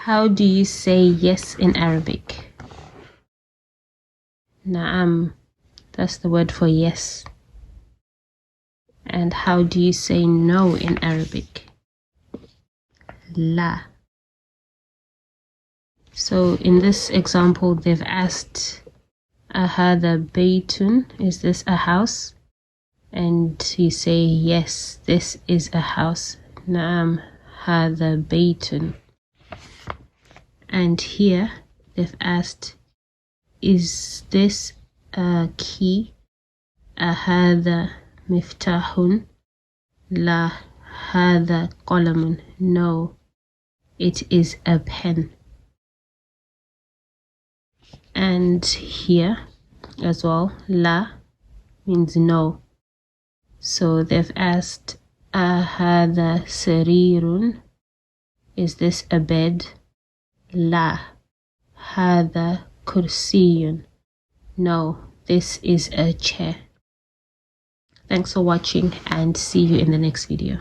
How do you say yes in Arabic? Na'am. That's the word for yes. And how do you say no in Arabic? La. So in this example, they've asked, Ahada baytun, is this a house? And you say, yes, this is a house. Na'am, hada baytun. And here they've asked, is this a key? Ahada miftahun? La, hada qalamun. No, it is a pen. And here as well, la means no. So they've asked, ahada sarirun? Is this a bed? La, hada kursiyun. No, this is a chair. Thanks for watching and see you in the next video.